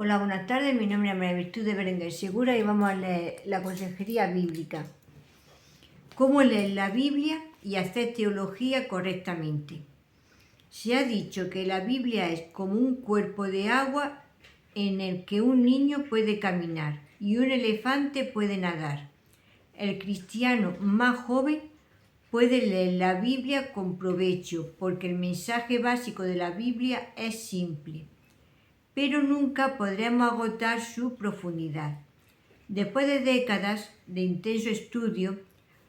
Hola, buenas tardes. Mi nombre es María Virtud de Berenguer Segura y vamos a leer la consejería bíblica. ¿Cómo leer la Biblia y hacer teología correctamente? Se ha dicho que la Biblia es como un cuerpo de agua en el que un niño puede caminar y un elefante puede nadar. El cristiano más joven puede leer la Biblia con provecho porque el mensaje básico de la Biblia es simple, pero nunca podremos agotar su profundidad. Después de décadas de intenso estudio,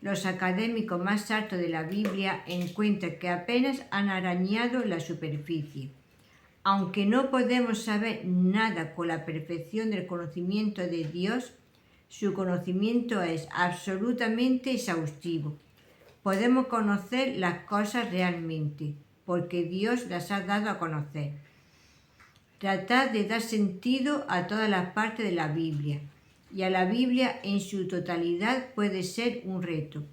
los académicos más altos de la Biblia encuentran que apenas han arañado la superficie. Aunque no podemos saber nada con la perfección del conocimiento de Dios, su conocimiento es absolutamente exhaustivo. Podemos conocer las cosas realmente, porque Dios las ha dado a conocer. Tratar de dar sentido a todas las partes de la Biblia y a la Biblia en su totalidad puede ser un reto.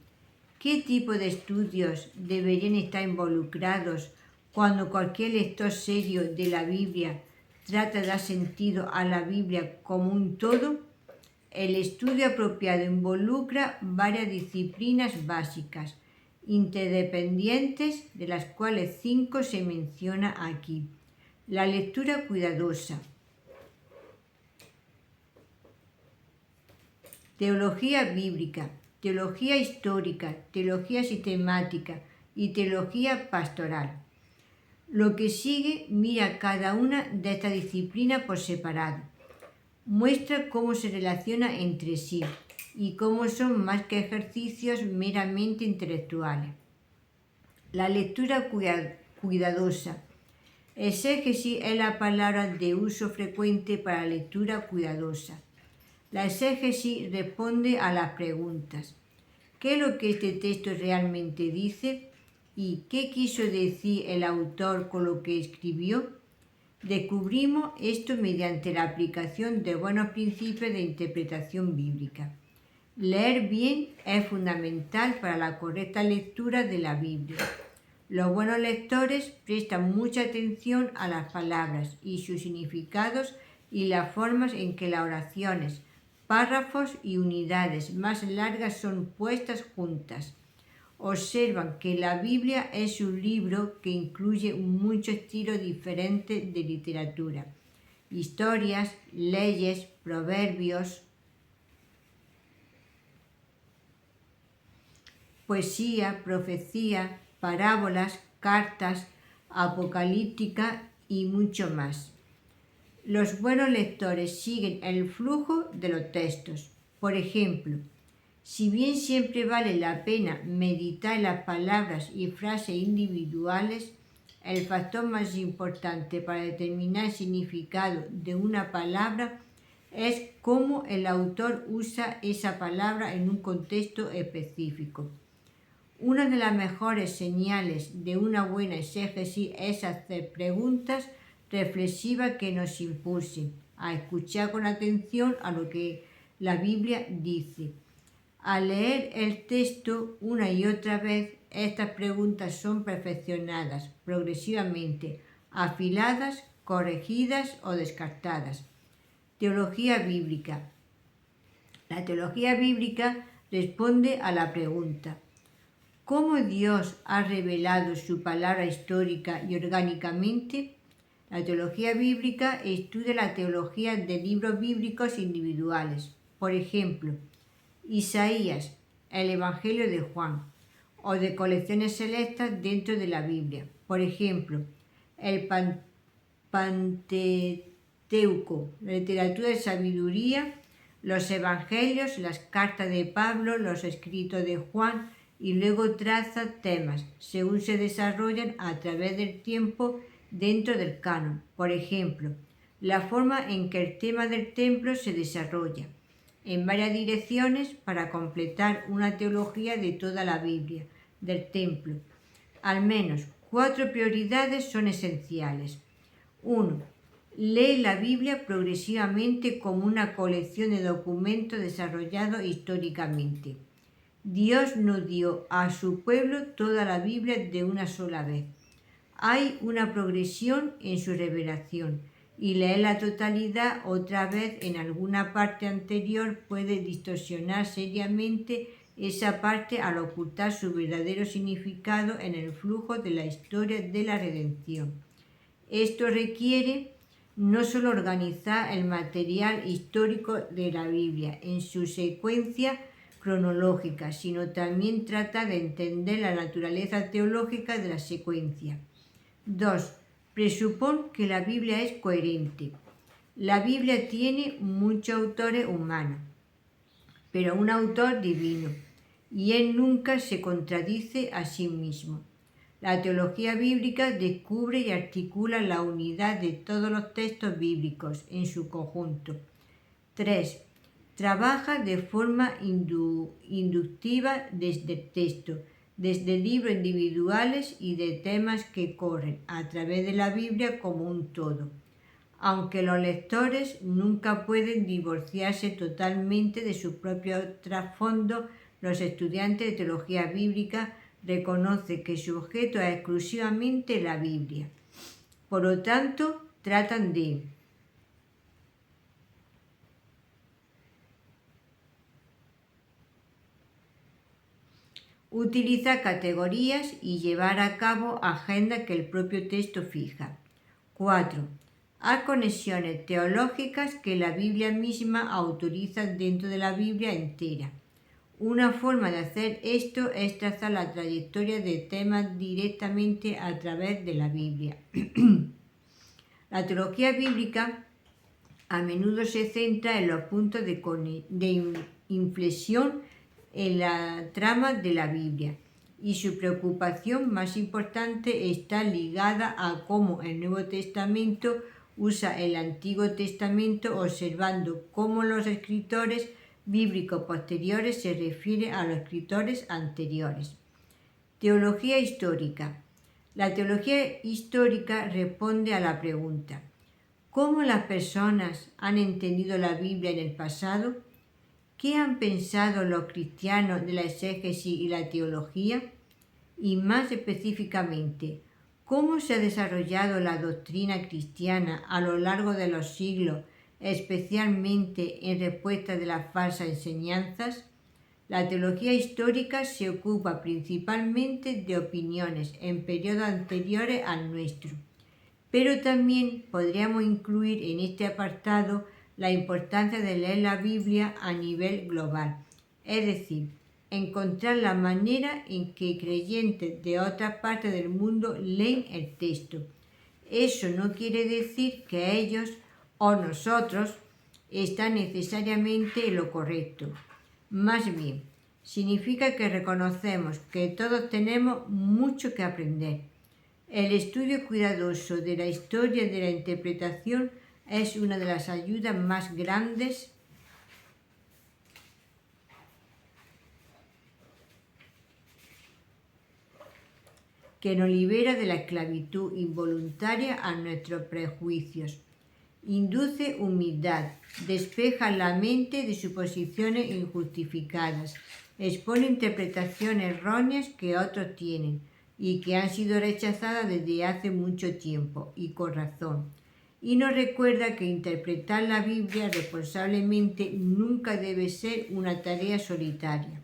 ¿Qué tipo de estudios deberían estar involucrados cuando cualquier lector serio de la Biblia trata de dar sentido a la Biblia como un todo? El estudio apropiado involucra varias disciplinas básicas, interdependientes, de las cuales 5 se menciona aquí. La lectura cuidadosa, teología bíblica, teología histórica, teología sistemática y teología pastoral. Lo que sigue mira cada una de estas disciplinas por separado. Muestra cómo se relaciona entre sí y cómo son más que ejercicios meramente intelectuales. La lectura cuidadosa. Exégesis es la palabra de uso frecuente para la lectura cuidadosa. La exégesis responde a las preguntas: ¿qué es lo que este texto realmente dice? ¿Y qué quiso decir el autor con lo que escribió? Descubrimos esto mediante la aplicación de buenos principios de interpretación bíblica. Leer bien es fundamental para la correcta lectura de la Biblia. Los buenos lectores prestan mucha atención a las palabras y sus significados y las formas en que las oraciones, párrafos y unidades más largas son puestas juntas. Observan que la Biblia es un libro que incluye muchos estilos diferentes de literatura: historias, leyes, proverbios, poesía, profecía, parábolas, cartas, apocalíptica y mucho más. Los buenos lectores siguen el flujo de los textos. Por ejemplo, si bien siempre vale la pena meditar en las palabras y frases individuales, el factor más importante para determinar el significado de una palabra es cómo el autor usa esa palabra en un contexto específico. Una de las mejores señales de una buena exégesis es hacer preguntas reflexivas que nos impulsen a escuchar con atención a lo que la Biblia dice. Al leer el texto una y otra vez, estas preguntas son perfeccionadas progresivamente, afiladas, corregidas o descartadas. Teología bíblica. La teología bíblica responde a la pregunta: ¿cómo Dios ha revelado su palabra histórica y orgánicamente? La teología bíblica estudia la teología de libros bíblicos individuales. Por ejemplo, Isaías, el Evangelio de Juan, o de colecciones selectas dentro de la Biblia. Por ejemplo, el Pentateuco, la literatura de sabiduría, los Evangelios, las cartas de Pablo, los escritos de Juan, y luego traza temas según se desarrollan a través del tiempo dentro del canon. Por ejemplo, la forma en que el tema del templo se desarrolla en varias direcciones para completar una teología de toda la Biblia, del templo. Al menos 4 prioridades son esenciales. 1. Lee la Biblia progresivamente como una colección de documentos desarrollados históricamente. Dios no dio a su pueblo toda la Biblia de una sola vez. Hay una progresión en su revelación y leer la totalidad otra vez en alguna parte anterior puede distorsionar seriamente esa parte al ocultar su verdadero significado en el flujo de la historia de la redención. Esto requiere no solo organizar el material histórico de la Biblia en su secuencia cronológica, sino también trata de entender la naturaleza teológica de la secuencia. 2. Presupón que la Biblia es coherente. La Biblia tiene muchos autores humanos, pero un autor divino, y él nunca se contradice a sí mismo. La teología bíblica descubre y articula la unidad de todos los textos bíblicos en su conjunto. 3. Trabaja de forma inductiva desde el texto, desde libros individuales y de temas que corren a través de la Biblia como un todo. Aunque los lectores nunca pueden divorciarse totalmente de su propio trasfondo, los estudiantes de teología bíblica reconocen que su objeto es exclusivamente la Biblia. Por lo tanto, tratan de utilizar categorías y llevar a cabo agendas que el propio texto fija. 4. Hay conexiones teológicas que la Biblia misma autoriza dentro de la Biblia entera. Una forma de hacer esto es trazar la trayectoria de temas directamente a través de la Biblia. La teología bíblica a menudo se centra en los puntos de inflexión en la trama de la Biblia, y su preocupación más importante está ligada a cómo el Nuevo Testamento usa el Antiguo Testamento, observando cómo los escritores bíblicos posteriores se refieren a los escritores anteriores. Teología histórica. La teología histórica responde a la pregunta: ¿cómo las personas han entendido la Biblia en el pasado? ¿Qué han pensado los cristianos de la exégesis y la teología? Y más específicamente, ¿cómo se ha desarrollado la doctrina cristiana a lo largo de los siglos, especialmente en respuesta de las falsas enseñanzas? La teología histórica se ocupa principalmente de opiniones en periodos anteriores al nuestro, pero también podríamos incluir en este apartado la importancia de leer la Biblia a nivel global, es decir, encontrar la manera en que creyentes de otras partes del mundo leen el texto. Eso no quiere decir que ellos o nosotros están necesariamente en lo correcto. Más bien, significa que reconocemos que todos tenemos mucho que aprender. El estudio cuidadoso de la historia de la interpretación es una de las ayudas más grandes que nos libera de la esclavitud involuntaria a nuestros prejuicios. Induce humildad, despeja la mente de suposiciones injustificadas, expone interpretaciones erróneas que otros tienen y que han sido rechazadas desde hace mucho tiempo, y con razón. Y nos recuerda que interpretar la Biblia responsablemente nunca debe ser una tarea solitaria.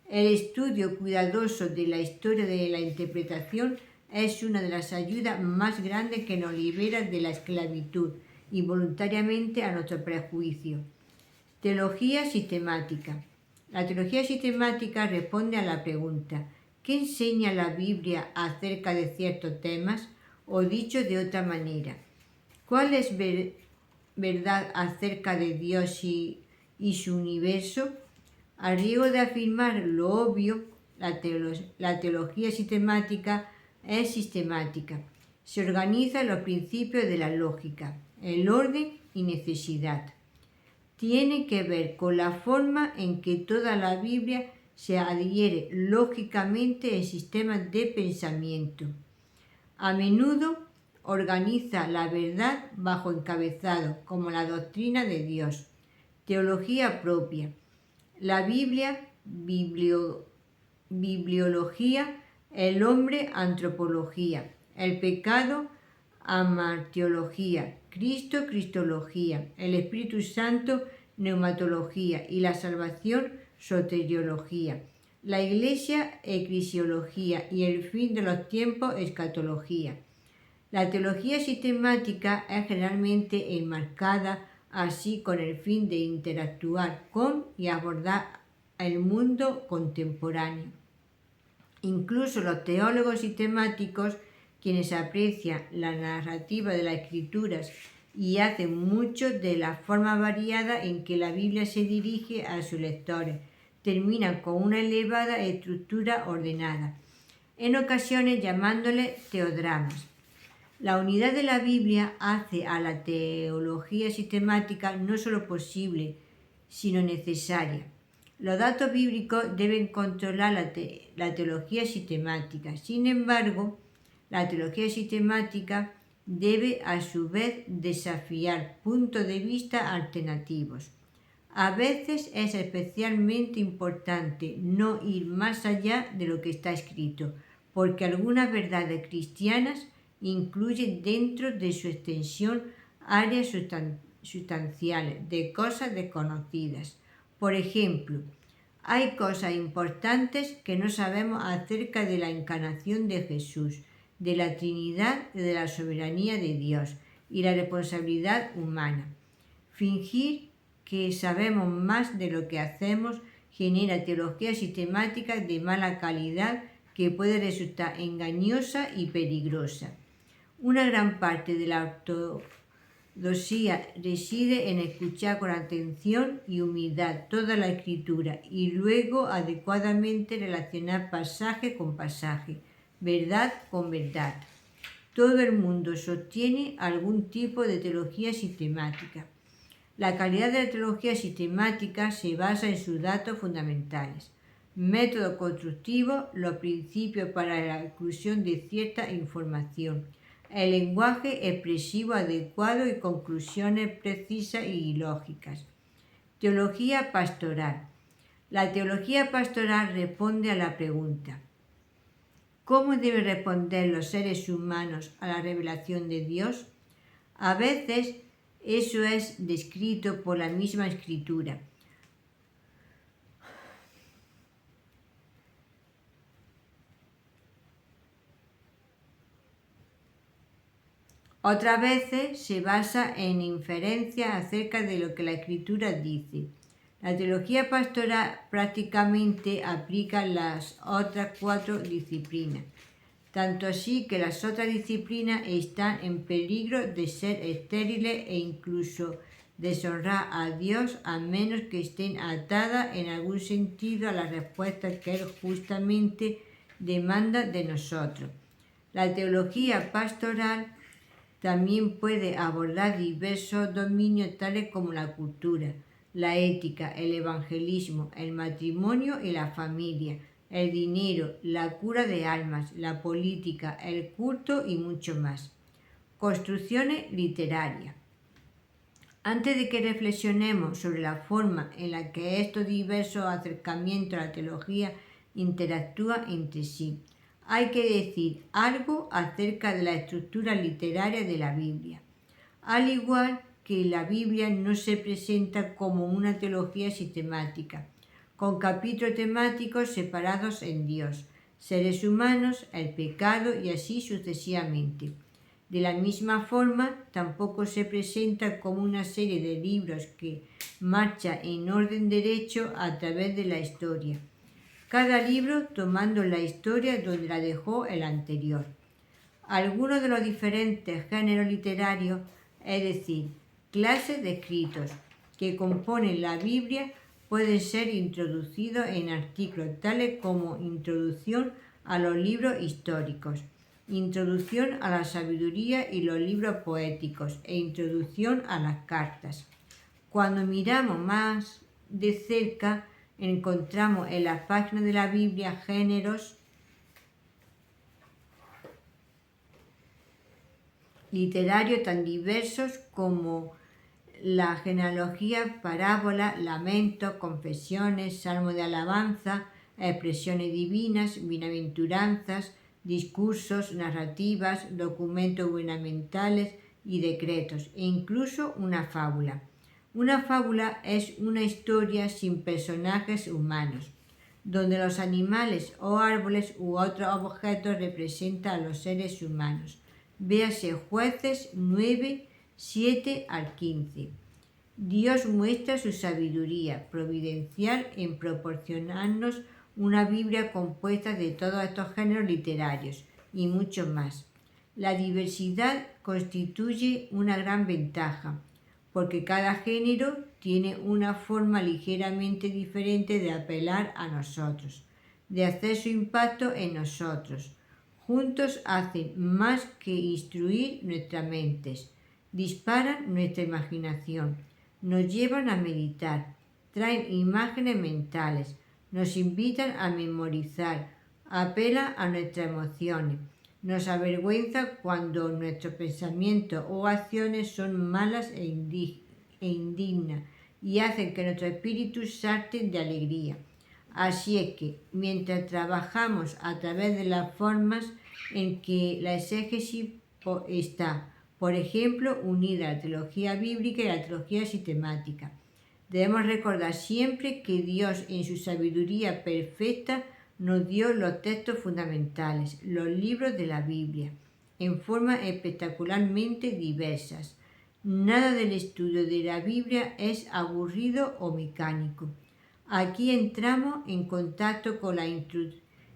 El estudio cuidadoso de la historia de la interpretación es una de las ayudas más grandes que nos libera de la esclavitud involuntariamente a nuestro prejuicio. Teología sistemática. La teología sistemática responde a la pregunta: ¿qué enseña la Biblia acerca de ciertos temas? O dicho de otra manera, ¿cuál es verdad acerca de Dios y su universo? Al riesgo de afirmar lo obvio, la teología sistemática es sistemática. Se organiza en los principios de la lógica, el orden y necesidad. Tiene que ver con la forma en que toda la Biblia se adhiere lógicamente en sistemas de pensamiento. A menudo organiza la verdad bajo encabezados como la doctrina de Dios, teología propia, la Biblia, bibliología, el hombre, antropología, el pecado, amartiología, Cristo, Cristología, el Espíritu Santo, Neumatología y la salvación, Soteriología, la Iglesia, Eclesiología y el fin de los tiempos, Escatología. La teología sistemática es generalmente enmarcada así con el fin de interactuar con y abordar el mundo contemporáneo. Incluso los teólogos sistemáticos, quienes aprecian la narrativa de las Escrituras y hacen mucho de la forma variada en que la Biblia se dirige a sus lectores, terminan con una elevada estructura ordenada, en ocasiones llamándole teodramas. La unidad de la Biblia hace a la teología sistemática no solo posible, sino necesaria. Los datos bíblicos deben controlar la teología sistemática. Sin embargo, la teología sistemática debe a su vez desafiar puntos de vista alternativos. A veces es especialmente importante no ir más allá de lo que está escrito, porque algunas verdades cristianas incluyen dentro de su extensión áreas sustanciales de cosas desconocidas. Por ejemplo, hay cosas importantes que no sabemos acerca de la encarnación de Jesús, de la Trinidad y de la soberanía de Dios y la responsabilidad humana. Fingir que sabemos más de lo que hacemos genera teología sistemática de mala calidad que puede resultar engañosa y peligrosa. Una gran parte de la ortodoxia reside en escuchar con atención y humildad toda la Escritura y luego adecuadamente relacionar pasaje con pasaje, verdad con verdad. Todo el mundo sostiene algún tipo de teología sistemática. La calidad de la teología sistemática se basa en sus datos fundamentales, método constructivo, los principios para la inclusión de cierta información, el lenguaje expresivo adecuado y conclusiones precisas y lógicas. Teología pastoral. La teología pastoral responde a la pregunta: ¿cómo deben responder los seres humanos a la revelación de Dios? A veces eso es descrito por la misma Escritura. Otras veces se basa en inferencias acerca de lo que la Escritura dice. La teología pastoral prácticamente aplica las otras 4 disciplinas, tanto así que las otras disciplinas están en peligro de ser estériles e incluso deshonrar a Dios a menos que estén atadas en algún sentido a la respuesta que Él justamente demanda de nosotros. La teología pastoral también puede abordar diversos dominios tales como la cultura, la ética, el evangelismo, el matrimonio y la familia, el dinero, la cura de almas, la política, el culto y mucho más. Construcciones literarias. Antes de que reflexionemos sobre la forma en la que estos diversos acercamientos a la teología interactúan entre sí, hay que decir algo acerca de la estructura literaria de la Biblia. Al igual que la Biblia no se presenta como una teología sistemática, con capítulos temáticos separados en Dios, seres humanos, el pecado y así sucesivamente. De la misma forma, tampoco se presenta como una serie de libros que marcha en orden derecho a través de la historia, cada libro tomando la historia donde la dejó el anterior. Algunos de los diferentes géneros literarios, es decir, clases de escritos que componen la Biblia, pueden ser introducidos en artículos tales como Introducción a los libros históricos, Introducción a la sabiduría y los libros poéticos e Introducción a las cartas. Cuando miramos más de cerca, encontramos en las páginas de la Biblia géneros literarios tan diversos como la genealogía, parábola, lamentos, confesiones, salmos de alabanza, expresiones divinas, bienaventuranzas, discursos, narrativas, documentos gubernamentales, y decretos, e incluso una fábula. Una fábula es una historia sin personajes humanos, donde los animales o árboles u otros objetos representan a los seres humanos. Véase Jueces 9, 7 al 15. Dios muestra su sabiduría providencial en proporcionarnos una Biblia compuesta de todos estos géneros literarios y mucho más. La diversidad constituye una gran ventaja, porque cada género tiene una forma ligeramente diferente de apelar a nosotros, de hacer su impacto en nosotros. Juntos hacen más que instruir nuestras mentes, disparan nuestra imaginación, nos llevan a meditar, traen imágenes mentales, nos invitan a memorizar, apelan a nuestras emociones, nos avergüenza cuando nuestros pensamientos o acciones son malas e indignas y hacen que nuestro espíritu salte de alegría. Así es que, mientras trabajamos a través de las formas en que la exégesis está, por ejemplo, unida a la teología bíblica y a la teología sistemática, debemos recordar siempre que Dios, en su sabiduría perfecta, nos dio los textos fundamentales, los libros de la Biblia, en formas espectacularmente diversas. Nada del estudio de la Biblia es aburrido o mecánico. Aquí entramos en contacto con la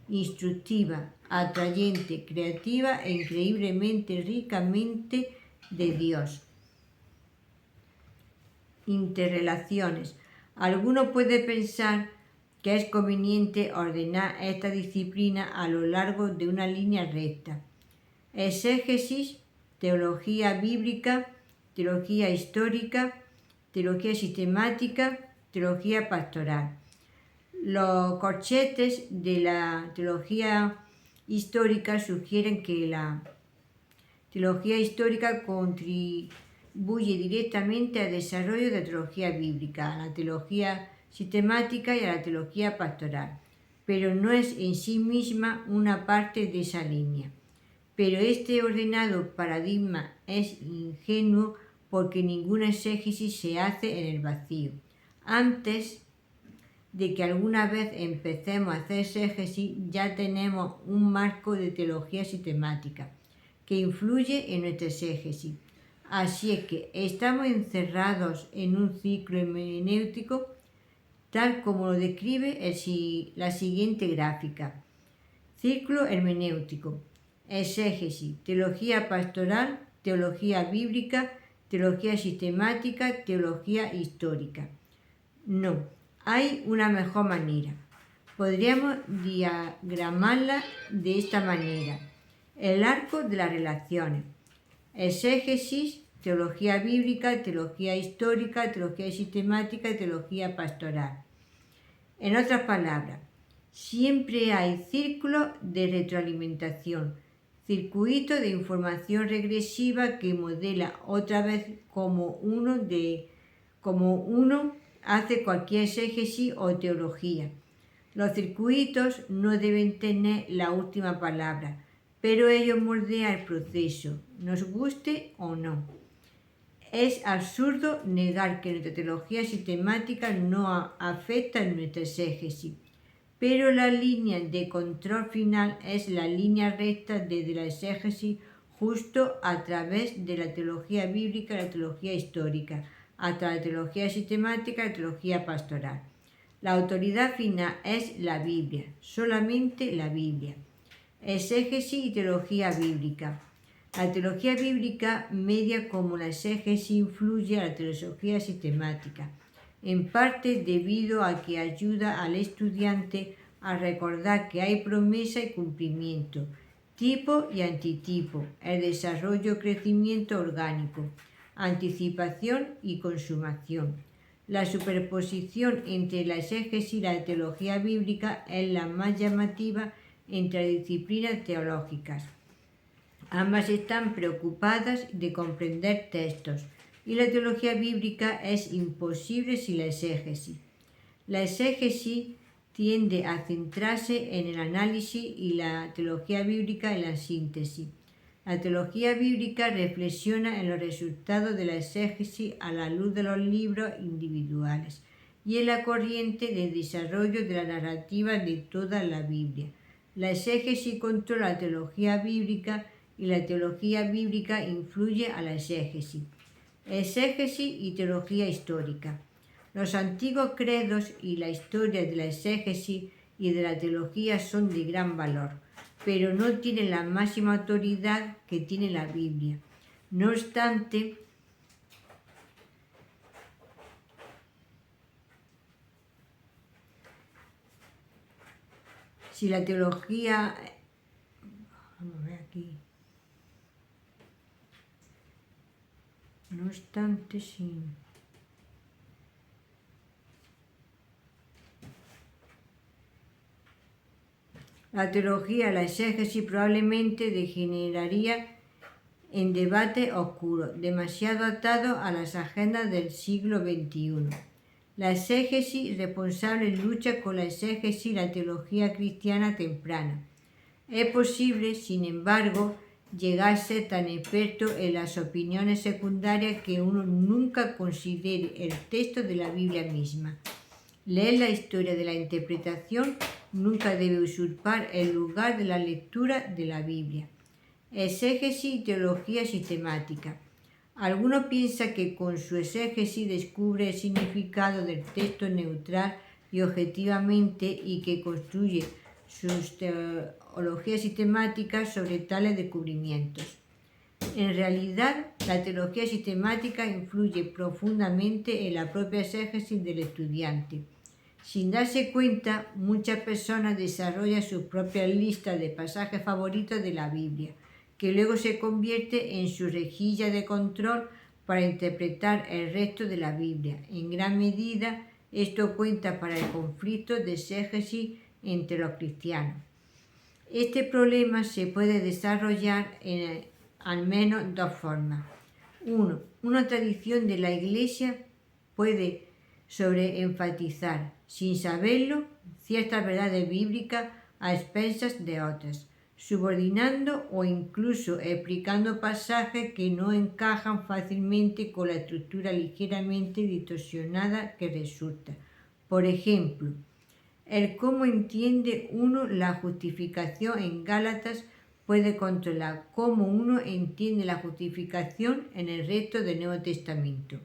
instructiva, atrayente, creativa e increíblemente ricamente de Dios. Interrelaciones. Alguno puede pensar que es conveniente ordenar esta disciplina a lo largo de una línea recta. Exégesis, teología bíblica, teología histórica, teología sistemática, teología pastoral. Los corchetes de la teología histórica sugieren que la teología histórica contribuye directamente al desarrollo de la teología bíblica, a la teología sistemática y a la teología pastoral, pero no es en sí misma una parte de esa línea. Pero este ordenado paradigma es ingenuo porque ninguna exégesis se hace en el vacío. Antes de que alguna vez empecemos a hacer exégesis, ya tenemos un marco de teología sistemática que influye en nuestra exégesis. Así es que estamos encerrados en un ciclo hermenéutico tal como lo describe la siguiente gráfica. Ciclo hermenéutico: exégesis, teología pastoral, teología bíblica, teología sistemática, teología histórica. No, hay una mejor manera. Podríamos diagramarla de esta manera. El arco de las relaciones: exégesis, teología bíblica, teología histórica, teología sistemática y teología pastoral. En otras palabras, siempre hay círculos de retroalimentación, circuitos de información regresiva que modela otra vez como uno hace cualquier exégesis o teología. Los circuitos no deben tener la última palabra, pero ellos moldean el proceso, nos guste o no. Es absurdo negar que nuestra teología sistemática no afecta en nuestra exégesis, pero la línea de control final es la línea recta desde la exégesis justo a través de la teología bíblica y la teología histórica, hasta la teología sistemática y la teología pastoral. La autoridad final es la Biblia, solamente la Biblia. Exégesis y teología bíblica. La teología bíblica media como la exégesis influye a la teología sistemática, en parte debido a que ayuda al estudiante a recordar que hay promesa y cumplimiento, tipo y antitipo, el desarrollo, crecimiento orgánico, anticipación y consumación. La superposición entre la exégesis y la teología bíblica es la más llamativa entre las disciplinas teológicas. Ambas están preocupadas de comprender textos, y la teología bíblica es imposible sin la exégesis. La exégesis tiende a centrarse en el análisis y la teología bíblica en la síntesis. La teología bíblica reflexiona en los resultados de la exégesis a la luz de los libros individuales y en la corriente de desarrollo de la narrativa de toda la Biblia. La exégesis controla la teología bíblica y la teología bíblica influye a la exégesis. Exégesis y teología histórica. Los antiguos credos y la historia de la exégesis y de la teología son de gran valor, pero no tienen la máxima autoridad que tiene la Biblia. No obstante, si la teología... Vamos a ver aquí. No obstante, sí. La teología, la exégesis probablemente degeneraría en debate oscuro, demasiado atado a las agendas del siglo XXI. La exégesis responsable lucha con la exégesis y la teología cristiana temprana. Es posible, sin embargo, llegar a ser tan experto en las opiniones secundarias que uno nunca considere el texto de la Biblia misma. Leer la historia de la interpretación nunca debe usurpar el lugar de la lectura de la Biblia. Exégesis y teología sistemática. Algunos piensan que con su exégesis descubre el significado del texto neutral y objetivamente y que construye sus teologías sistemáticas sobre tales descubrimientos. En realidad, la teología sistemática influye profundamente en la propia exégesis del estudiante. Sin darse cuenta, muchas personas desarrollan sus propias listas de pasajes favoritos de la Biblia, que luego se convierte en su rejilla de control para interpretar el resto de la Biblia. En gran medida, esto cuenta para el conflicto de exégesis entre los cristianos. Este problema se puede desarrollar en al menos dos formas. 1. Una tradición de la Iglesia puede sobreenfatizar, sin saberlo, ciertas verdades bíblicas a expensas de otras, subordinando o incluso explicando pasajes que no encajan fácilmente con la estructura ligeramente distorsionada que resulta. Por ejemplo, el cómo entiende uno la justificación en Gálatas puede controlar cómo uno entiende la justificación en el resto del Nuevo Testamento.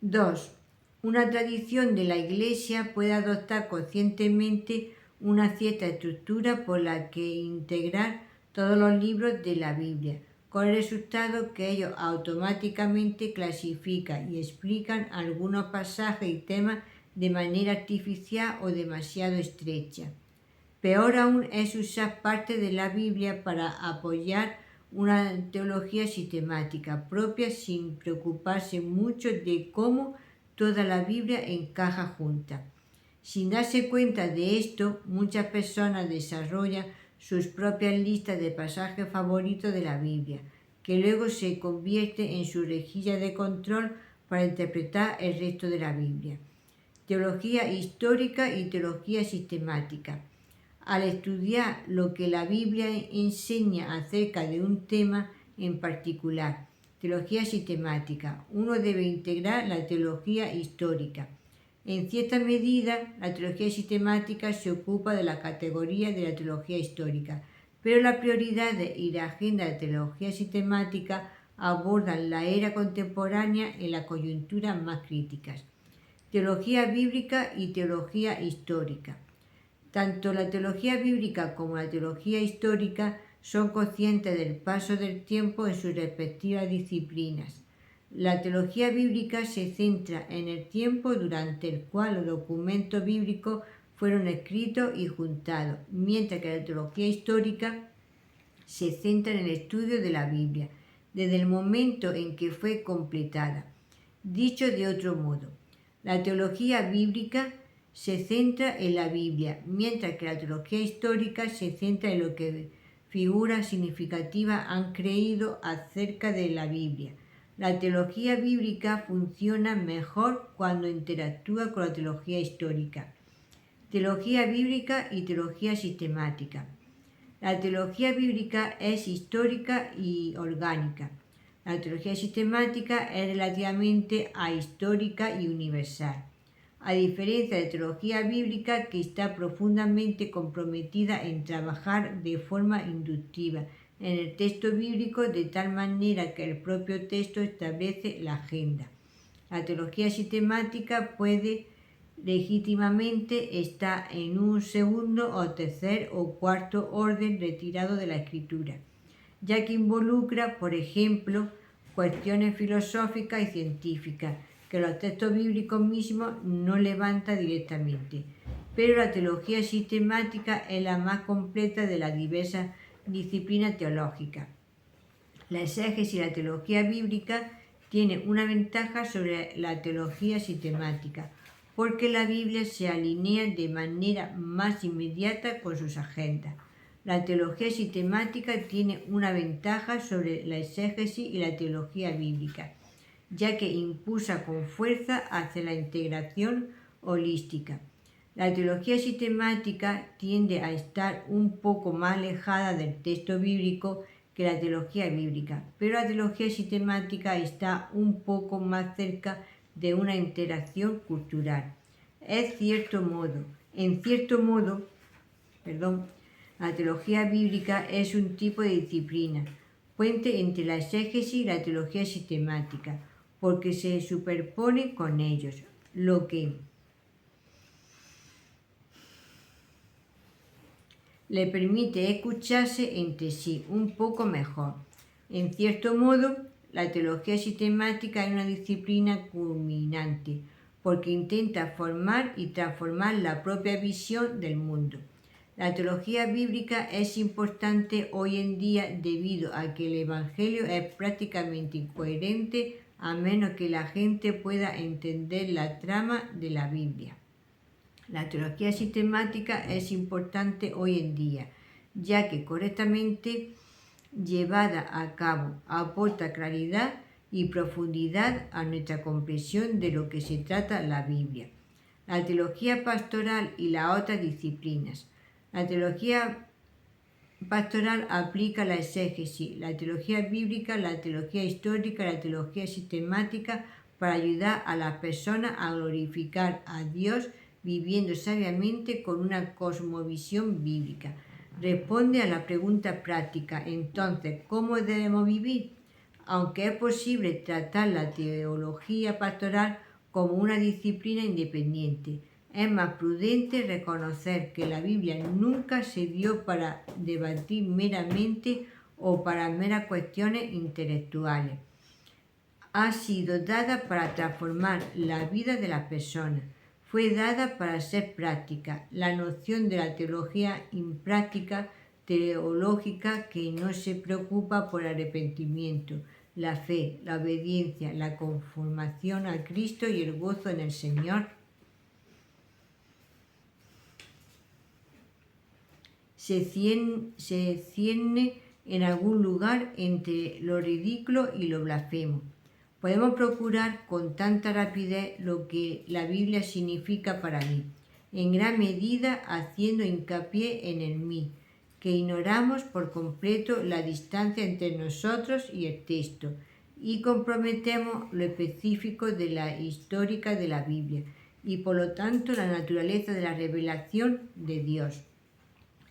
Dos. Una tradición de la Iglesia puede adoptar conscientemente una cierta estructura por la que integrar todos los libros de la Biblia, con el resultado que ellos automáticamente clasifican y explican algunos pasajes y temas de manera artificial o demasiado estrecha. Peor aún es usar parte de la Biblia para apoyar una teología sistemática propia sin preocuparse mucho de cómo toda la Biblia encaja junta. Sin darse cuenta de esto, muchas personas desarrollan sus propias listas de pasajes favoritos de la Biblia, que luego se convierte en su rejilla de control para interpretar el resto de la Biblia. Teología histórica y teología sistemática. Al estudiar lo que la Biblia enseña acerca de un tema en particular, teología sistemática, uno debe integrar la teología histórica. En cierta medida, la teología sistemática se ocupa de la categoría de la teología histórica, pero la prioridad y la agenda de teología sistemática abordan la era contemporánea en las coyunturas más críticas. Teología bíblica y teología histórica. Tanto la teología bíblica como la teología histórica son conscientes del paso del tiempo en sus respectivas disciplinas. La teología bíblica se centra en el tiempo durante el cual los documentos bíblicos fueron escritos y juntados, mientras que la teología histórica se centra en el estudio de la Biblia, desde el momento en que fue completada. Dicho de otro modo, la teología bíblica se centra en la Biblia, mientras que la teología histórica se centra en lo que figuras significativas han creído acerca de la Biblia. La teología bíblica funciona mejor cuando interactúa con la teología histórica. Teología bíblica y teología sistemática. La teología bíblica es histórica y orgánica. La teología sistemática es relativamente ahistórica y universal. A diferencia de teología bíblica, que está profundamente comprometida en trabajar de forma inductiva en el texto bíblico de tal manera que el propio texto establece la agenda. La teología sistemática puede legítimamente estar en un segundo o tercer o cuarto orden retirado de la escritura, ya que involucra, por ejemplo, cuestiones filosóficas y científicas que los textos bíblicos mismos no levantan directamente. Pero la teología sistemática es la más completa de las diversas disciplinas teológicas. La exégesis y la teología bíblica tienen una ventaja sobre la teología sistemática, porque la Biblia se alinea de manera más inmediata con sus agendas. La teología sistemática tiene una ventaja sobre la exégesis y la teología bíblica, ya que impulsa con fuerza hacia la integración holística. La teología sistemática tiende a estar un poco más alejada del texto bíblico que la teología bíblica, pero la teología sistemática está un poco más cerca de una interacción cultural. En cierto modo, la teología bíblica es un tipo de disciplina, puente entre la exégesis y la teología sistemática, porque se superpone con ellos, lo que le permite escucharse entre sí un poco mejor. En cierto modo, la teología sistemática es una disciplina culminante, porque intenta formar y transformar la propia visión del mundo. La teología bíblica es importante hoy en día debido a que el Evangelio es prácticamente incoherente a menos que la gente pueda entender la trama de la Biblia. La teología sistemática es importante hoy en día, ya que correctamente llevada a cabo aporta claridad y profundidad a nuestra comprensión de lo que se trata la Biblia. La teología pastoral y las otras disciplinas. La teología pastoral aplica la exégesis, la teología bíblica, la teología histórica, la teología sistemática para ayudar a las personas a glorificar a Dios viviendo sabiamente con una cosmovisión bíblica. Responde a la pregunta práctica, entonces, ¿cómo debemos vivir? Aunque es posible tratar la teología pastoral como una disciplina independiente, es más prudente reconocer que la Biblia nunca se dio para debatir meramente o para meras cuestiones intelectuales. Ha sido dada para transformar la vida de las personas. Fue dada para ser práctica. La noción de la teología impráctica, teológica que no se preocupa por el arrepentimiento, la fe, la obediencia, la conformación a Cristo y el gozo en el Señor. Se cierne en algún lugar entre lo ridículo y lo blasfemo. Podemos procurar con tanta rapidez lo que la Biblia significa para mí, en gran medida haciendo hincapié en el mí, que ignoramos por completo la distancia entre nosotros y el texto, y comprometemos lo específico de la histórica de la Biblia, y por lo tanto la naturaleza de la revelación de Dios.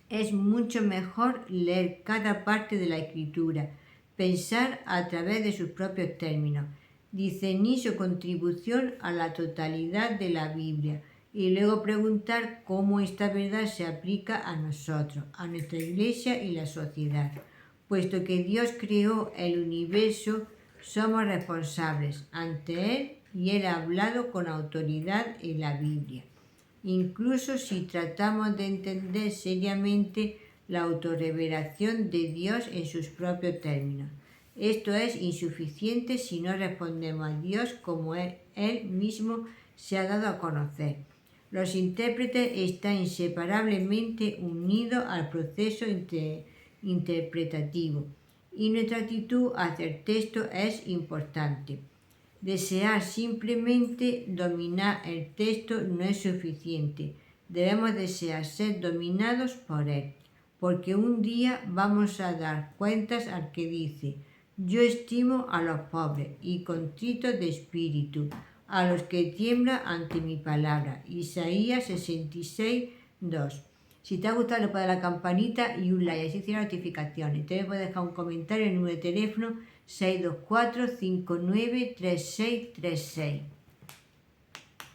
Es mucho mejor leer cada parte de la Escritura, pensar a través de sus propios términos, discernir su contribución a la totalidad de la Biblia y luego preguntar cómo esta verdad se aplica a nosotros, a nuestra iglesia y la sociedad. Puesto que Dios creó el universo, somos responsables ante Él y Él ha hablado con autoridad en la Biblia. Incluso si tratamos de entender seriamente la autorrevelación de Dios en sus propios términos. Esto es insuficiente si no respondemos a Dios como Él mismo se ha dado a conocer. Los intérpretes están inseparablemente unidos al proceso interpretativo y nuestra actitud hacia el texto es importante. Desear simplemente dominar el texto no es suficiente. Debemos desear ser dominados por Él, porque un día vamos a dar cuentas al que dice: yo estimo a los pobres y contritos de espíritu, a los que tiemblan ante mi palabra. Isaías 66, 2. Si te ha gustado, le puedes dar a la campanita y un like, así tiene notificaciones. Te puedes dejar un comentario en el número de teléfono 624 593636.